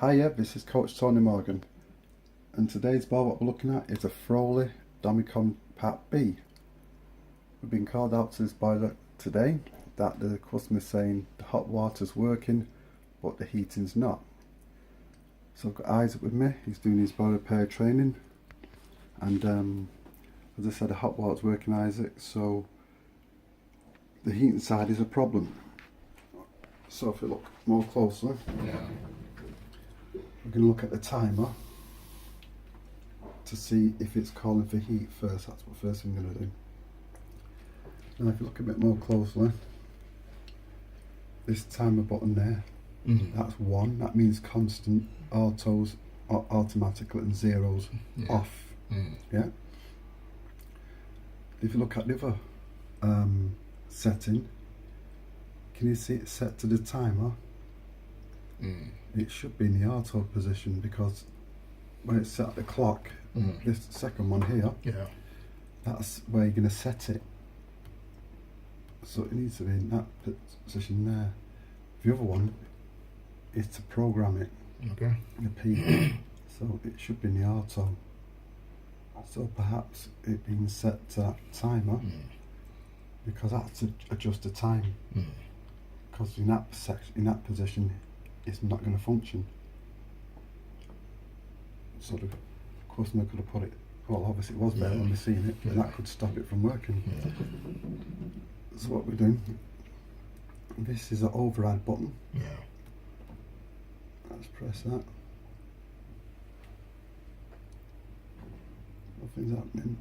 Hiya, this is Coach Tony Morgan, and today's ball what we're looking at is a Ferroli Domicompact B. We've been called out to this boiler today that the customer's saying the hot water's working but the heating's not. So I've got Isaac with me, he's doing his boiler repair training, and as I said, the hot water's working, Isaac, so the heating side is a problem. So if you look more closely, we're going to look at the timer to see if it's calling for heat first. That's what first thing I'm going to do. Now if you look a bit more closely, this timer button there, that's 1, that means constant, autos automatically, and zeros off. Yeah. If you look at the other setting, can you see it's set to the timer? It should be in the auto position, because when it's set at the clock, this second one here, that's where you're going to set it. So it needs to be in that position there. The other one is to program it, the P, so it should be in the auto. So perhaps it being set to that timer, because that's to adjust the time. Because in that position, it's not going to function. So the customer could have put it, well obviously it was there when we seen it, but that could stop it from working. So what we're doing, this is an override button. Let's press that. Nothing's happening.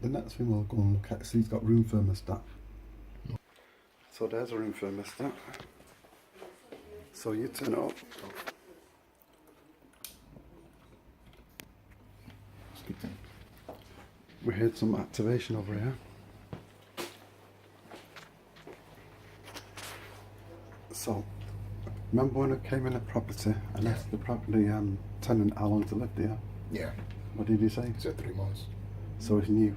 The next thing we'll go and look at, see, he's got room thermostat. So there's a room thermostat. So you turn it up. We heard some activation over here. So, remember when I came in at property and asked the property tenant how long to live there? What did he say? He said 3 months. So it's new?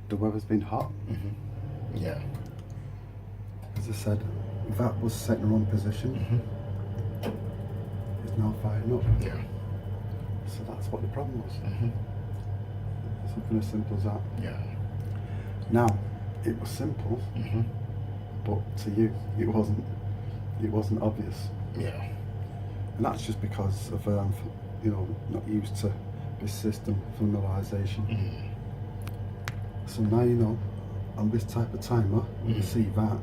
The weather's been hot? As I said, that was set in the wrong position. It's now firing up. So that's what the problem was. Something as simple as that. Now, it was simple, but to you, it wasn't obvious. And that's just because of not used to this system familiarization. So now you know, on this type of timer, when you see that,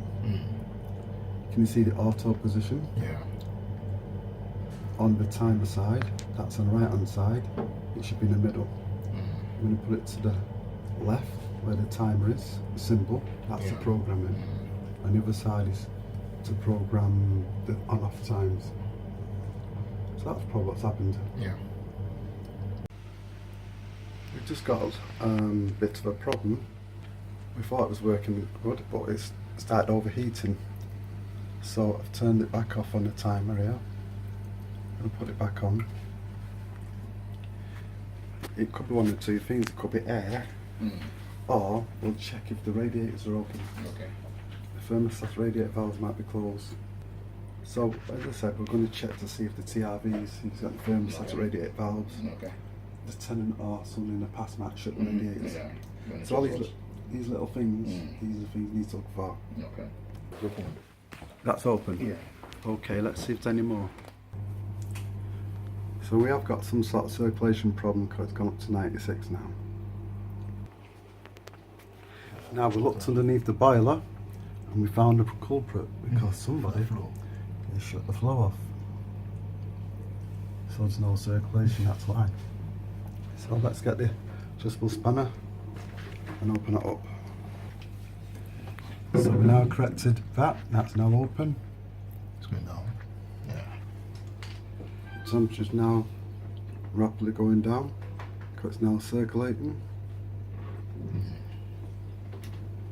can you see the auto position? On the timer side, that's on the right hand side, it should be in the middle. I'm going to put it to the left where the timer is, the symbol, that's the programming. And the other side is to program the on off times. So that's probably what's happened. We've just got a bit of a problem. We thought it was working good, but it's started overheating. So I've turned it back off on the timer here. I'm going to put it back on. It could be one of two things. It could be air, or we'll check if the radiators are open. The thermostat radiator valves might be closed. So as I said, we're going to check to see if the TRVs, he's got the thermostat radiator valves. The tenant or someone in the past might shut the radiators. So all these little things, these are the things you need to look for. That's open? Okay, let's see if there's any more. So we have got some sort of circulation problem because it's gone up to 96 now. Now we looked underneath the boiler and we found a culprit because somebody has shut the flow off. So there's no circulation, that's why. So let's get the adjustable spanner and open it up. So we now corrected that, that's now open. It's going down. Temperature's now rapidly going down because it's now circulating.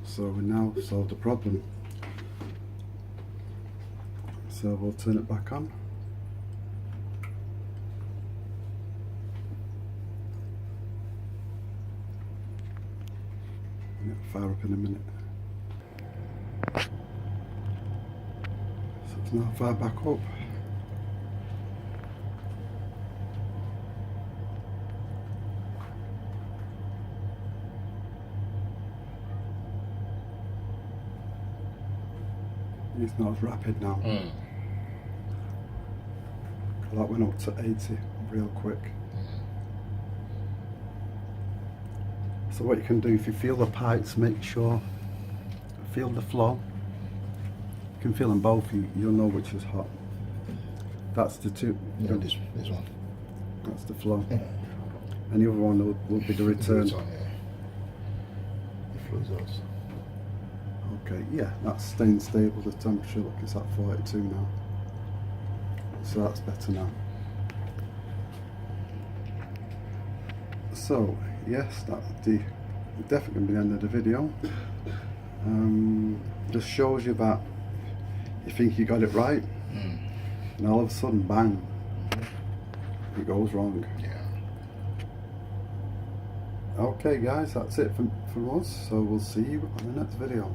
So we now solved the problem. So we'll turn it back on. And it'll fire up in a minute. So it's now fire back up. It's not as rapid now. That went up to 80 real quick. So what you can do, if you feel the pipes, make sure, feel the flow. You can feel them both, you'll know which is hot. That's the two. Yeah, this one. That's the flow. And the other one will be the return. The flows out. Okay, yeah, that's staying stable, the temperature, look, it's at 42 now. So that's better now. So, yes, that's definitely going to be the end of the video. Just shows you that you think you got it right, and all of a sudden, bang, it goes wrong. Yeah. Okay guys, that's it from us, so we'll see you on the next video.